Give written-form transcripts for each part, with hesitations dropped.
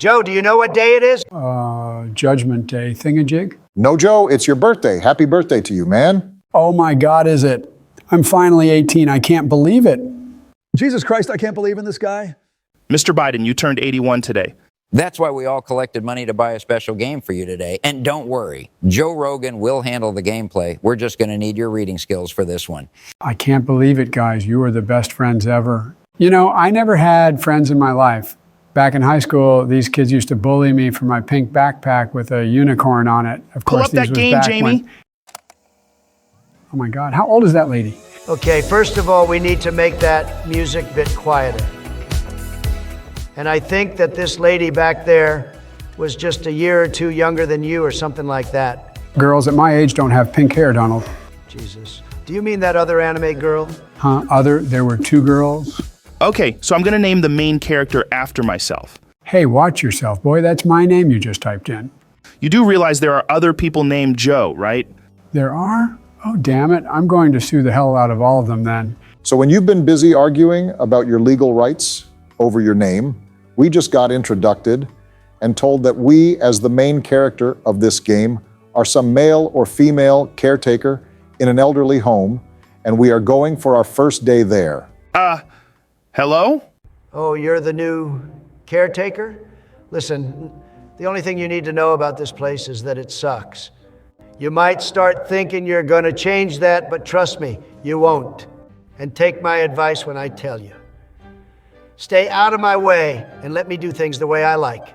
Joe, do you know what day it is? Judgment Day thingamajig? No, Joe, it's your birthday. Happy birthday to you, man. Oh my God, is it? I'm finally 18. I can't believe it. Jesus Christ, I can't believe in this guy. Mr. Biden, you turned 81 today. That's why we all collected money to buy a special game for you today. And don't worry, Joe Rogan will handle the gameplay. We're just going to need your reading skills for this one. I can't believe it, guys. You are the best friends ever. You know, I never had friends in my life. Back in high school, these kids used to bully me for my pink backpack with a unicorn on it. Of course, Pull up that game, Jamie. Oh my God, how old is that lady? Okay, first of all, we need to make that music a bit quieter. And I think that this lady back there was just a year or two younger than you or something like that. Girls at my age don't have pink hair, Donald. Jesus. Do you mean that other anime girl? Huh? There were two girls? Okay, so I'm going to name the main character after myself. Hey, watch yourself, boy. That's my name you just typed in. You do realize there are other people named Joe, right? There are? Oh, damn it. I'm going to sue the hell out of all of them then. So when you've been busy arguing about your legal rights over your name, we just got introduced and told that we, as the main character of this game, are some male or female caretaker in an elderly home, and we are going for our first day there. Hello? Oh, you're the new caretaker? Listen, the only thing you need to know about this place is that it sucks. You might start thinking you're going to change that, but trust me, you won't. And take my advice when I tell you. Stay out of my way and let me do things the way I like.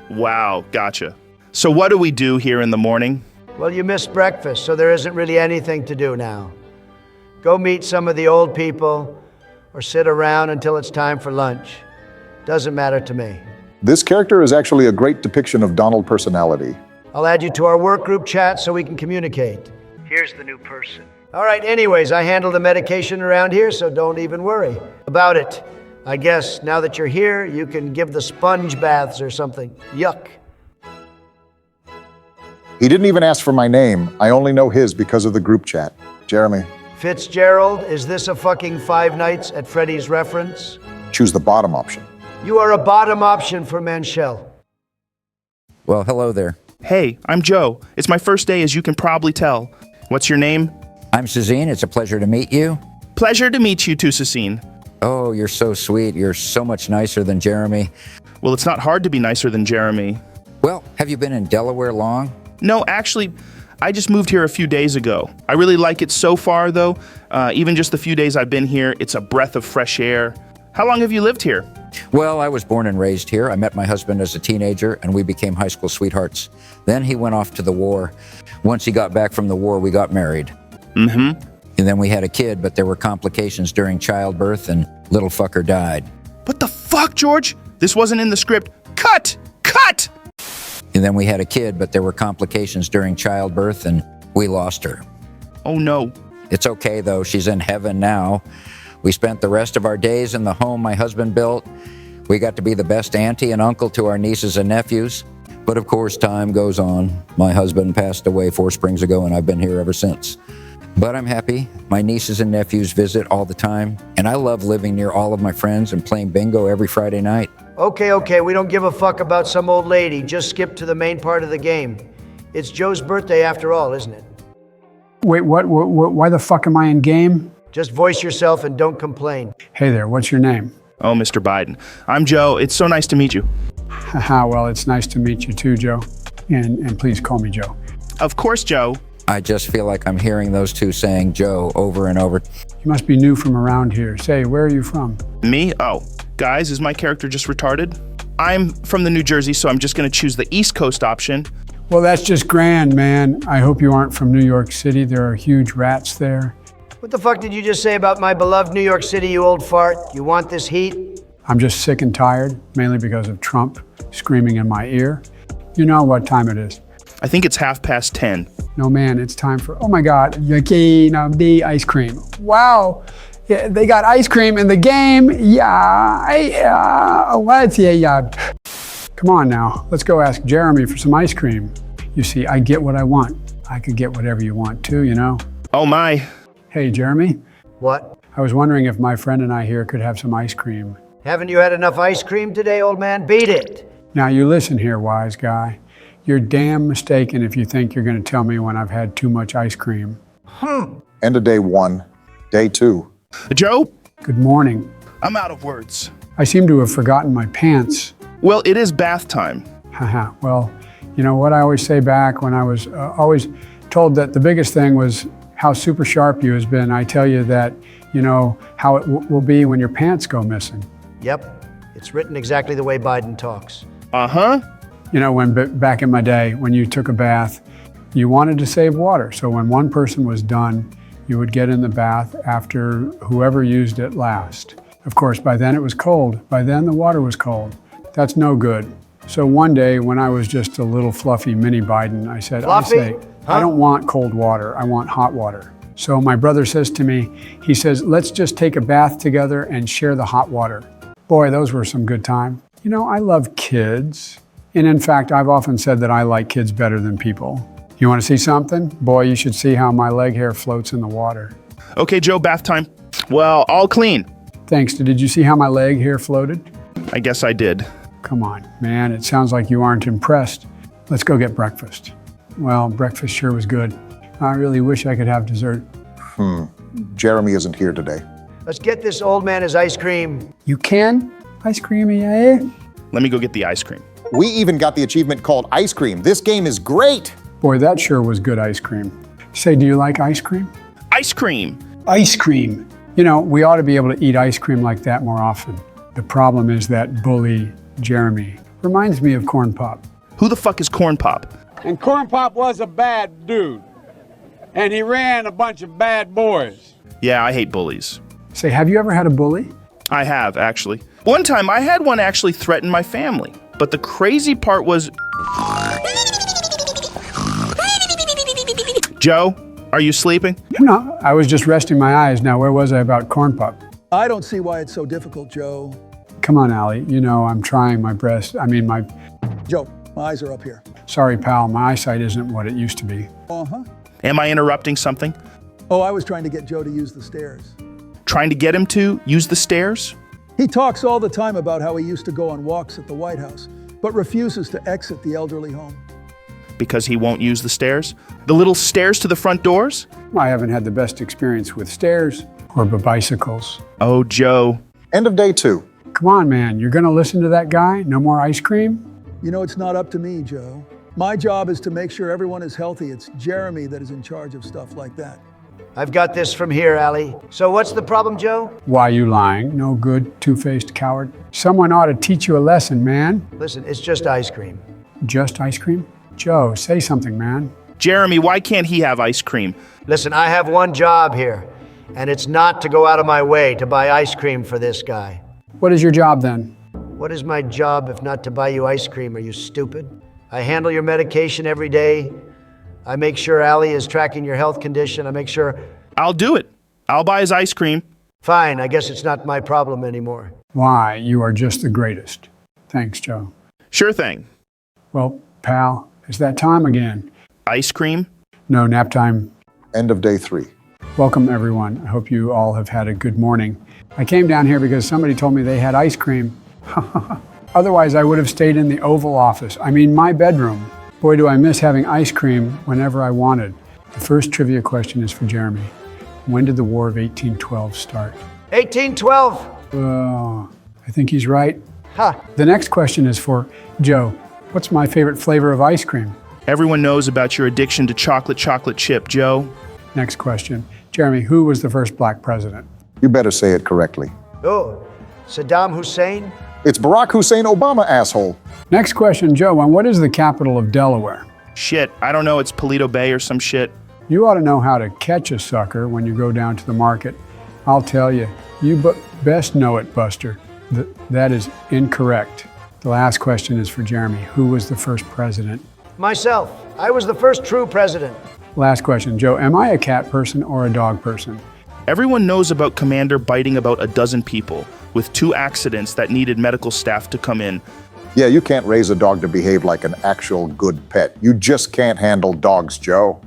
Wow, gotcha. So what do we do here in the morning? Well, you missed breakfast, so there isn't really anything to do now. Go meet some of the old people or sit around until it's time for lunch. Doesn't matter to me. This character is actually a great depiction of Donald personality. I'll add you to our work group chat so we can communicate. Here's the new person. All right, anyways, I handle the medication around here, so don't even worry about it. I guess now that you're here, you can give the sponge baths or something. Yuck. He didn't even ask for my name. I only know his because of the group chat. Jeremy. Fitzgerald, is this a fucking Five Nights at Freddy's reference? Choose the bottom option. You are a bottom option for Manchel. Well, hello there. Hey, I'm Joe. It's my first day, as you can probably tell. What's your name? I'm Suzine. It's a pleasure to meet you. Pleasure to meet you too, Cecine. Oh, you're so sweet. You're so much nicer than Jeremy. Well, it's not hard to be nicer than Jeremy. Well, have you been in Delaware long? No, actually, I just moved here a few days ago. I really like it so far, though. Even just the few days I've been here, it's a breath of fresh air. How long have you lived here? Well, I was born and raised here. I met my husband as a teenager, and we became high school sweethearts. Then he went off to the war. Once he got back from the war, we got married. Mm-hmm. And then we had a kid, but there were complications during childbirth, and little fucker died. What the fuck, George? This wasn't in the script. Cut! Cut! And then we had a kid, but there were complications during childbirth, and we lost her. Oh, no. It's okay, though. She's in heaven now. We spent the rest of our days in the home my husband built. We got to be the best auntie and uncle to our nieces and nephews. But of course, time goes on. My husband passed away 4 springs ago, and I've been here ever since. But I'm happy. My nieces and nephews visit all the time, and I love living near all of my friends and playing bingo every Friday night. Okay, we don't give a fuck about some old lady. Just skip to the main part of the game. It's Joe's birthday after all, isn't it? Wait, what? Why the fuck am I in game? Just voice yourself and don't complain. Hey there, what's your name? Oh, Mr. Biden. I'm Joe. It's so nice to meet you. Haha, well, it's nice to meet you too, Joe. And please call me Joe. Of course, Joe. I just feel like I'm hearing those two saying Joe over and over. You must be new from around here. Say, where are you from? Me? Oh. Guys, is my character just retarded? I'm from the New Jersey, so I'm just going to choose the East Coast option. Well, that's just grand, man. I hope you aren't from New York City. There are huge rats there. What the fuck did you just say about my beloved New York City, you old fart? You want this heat? I'm just sick and tired, mainly because of Trump screaming in my ear. You know what time it is. I think it's 10:30. No, man, it's time for, oh my God, the ice cream. Wow, yeah, they got ice cream in the game. Come on now, let's go ask Jeremy for some ice cream. You see, I get what I want. I could get whatever you want too, you know? Oh my. Hey, Jeremy? What? I was wondering if my friend and I here could have some ice cream. Haven't you had enough ice cream today, old man? Beat it. Now you listen here, wise guy. You're damn mistaken if you think you're going to tell me when I've had too much ice cream. End of day 1. Day 2. Joe, Good morning. I'm out of words. I seem to have forgotten my pants. Well, it is bath time. Haha. Well, you know what I always say back when I was always told that the biggest thing was how super sharp you has been. I tell you that, you know, how it will be when your pants go missing. Yep, it's written exactly the way Biden talks. Uh-huh. You know, back in my day, when you took a bath, you wanted to save water. So when one person was done, you would get in the bath after whoever used it last. Of course, by then it was cold. By then the water was cold. That's no good. So one day when I was just a little fluffy mini Biden, I said, Fluffy? I don't want cold water, I want hot water. So my brother says to me, he says, let's just take a bath together and share the hot water. Boy, those were some good times. You know, I love kids. And in fact, I've often said that I like kids better than people. You want to see something? Boy, you should see how my leg hair floats in the water. Okay, Joe, bath time. Well, all clean. Thanks. Did you see how my leg hair floated? I guess I did. Come on, man, it sounds like you aren't impressed. Let's go get breakfast. Well, breakfast sure was good. I really wish I could have dessert. Jeremy isn't here today. Let's get this old man his ice cream. You can? Ice cream, yeah? Let me go get the ice cream. We even got the achievement called Ice Cream. This game is great. Boy, that sure was good ice cream. Say, do you like ice cream? Ice cream. Ice cream. You know, we ought to be able to eat ice cream like that more often. The problem is that bully, Jeremy, reminds me of Corn Pop. Who the fuck is Corn Pop? And Corn Pop was a bad dude. And he ran a bunch of bad boys. Yeah, I hate bullies. Say, have you ever had a bully? I have, actually. One time, I had one actually threaten my family. But the crazy part was... Joe, are you sleeping? No, I was just resting my eyes. Now, where was I about Corn Pop? I don't see why it's so difficult, Joe. Come on, Allie. You know I'm trying my best. Joe, my eyes are up here. Sorry, pal. My eyesight isn't what it used to be. Uh-huh. Am I interrupting something? Oh, I was trying to get Joe to use the stairs. Trying to get him to use the stairs? He talks all the time about how he used to go on walks at the White House, but refuses to exit the elderly home. Because he won't use the stairs? The little stairs to the front doors? I haven't had the best experience with stairs or bicycles. Oh, Joe. End of day 2. Come on, man. You're going to listen to that guy? No more ice cream? You know, it's not up to me, Joe. My job is to make sure everyone is healthy. It's Jeremy that is in charge of stuff like that. I've got this from here, Allie. So what's the problem, Joe? Why you lying? No good, two-faced coward. Someone ought to teach you a lesson, man. Listen, it's just ice cream. Just ice cream? Joe, say something, man. Jeremy, why can't he have ice cream? Listen, I have one job here, and it's not to go out of my way to buy ice cream for this guy. What is your job then? What is my job if not to buy you ice cream? Are you stupid? I handle your medication every day. I make sure Allie is tracking your health condition. I make sure... I'll do it. I'll buy his ice cream. Fine, I guess it's not my problem anymore. Why, you are just the greatest. Thanks, Joe. Sure thing. Well, pal, it's that time again. Ice cream? No, nap time. End of day 3. Welcome, everyone. I hope you all have had a good morning. I came down here because somebody told me they had ice cream. Otherwise, I would have stayed in the Oval Office. I mean, my bedroom. Boy, do I miss having ice cream whenever I wanted. The first trivia question is for Jeremy. When did the War of 1812 start? 1812! Oh, I think he's right. Ha! The next question is for Joe. What's my favorite flavor of ice cream? Everyone knows about your addiction to chocolate chip, Joe. Next question. Jeremy, who was the first black president? You better say it correctly. Oh, Saddam Hussein? It's Barack Hussein Obama, asshole. Next question, Joe. And what is the capital of Delaware? Shit, I don't know, it's Paleto Bay or some shit. You ought to know how to catch a sucker when you go down to the market. I'll tell you, you best know it, Buster. That is incorrect. The last question is for Jeremy. Who was the first president? Myself. I was the first true president. Last question, Joe. Am I a cat person or a dog person? Everyone knows about Commander biting about a dozen people, with 2 accidents that needed medical staff to come in. Yeah, you can't raise a dog to behave like an actual good pet. You just can't handle dogs, Joe.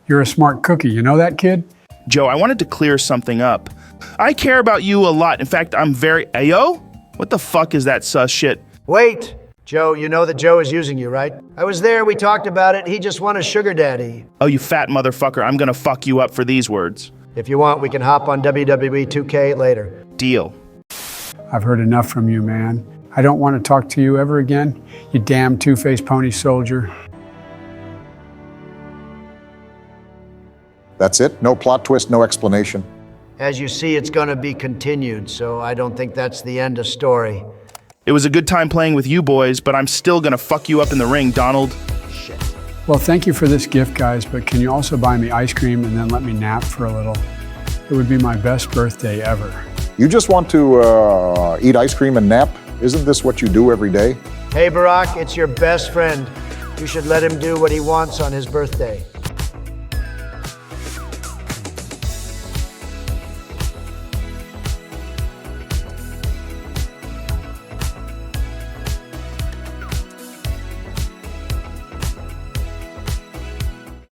You're a smart cookie. You know that, kid? Joe, I wanted to clear something up. I care about you a lot. In fact, I'm very... Ayo? What the fuck is that sus shit? Wait! Joe, you know that Joe is using you, right? I was there, we talked about it. He just won a sugar daddy. Oh, you fat motherfucker, I'm gonna fuck you up for these words. If you want, we can hop on WWE 2K later. Deal. I've heard enough from you, man. I don't want to talk to you ever again, you damn two-faced pony soldier. That's it? No plot twist, no explanation. As you see, it's gonna be continued, so I don't think that's the end of story. It was a good time playing with you boys, but I'm still gonna fuck you up in the ring, Donald. Well, thank you for this gift, guys, but can you also buy me ice cream and then let me nap for a little? It would be my best birthday ever. You just want to eat ice cream and nap? Isn't this what you do every day? Hey, Barack, it's your best friend. You should let him do what he wants on his birthday.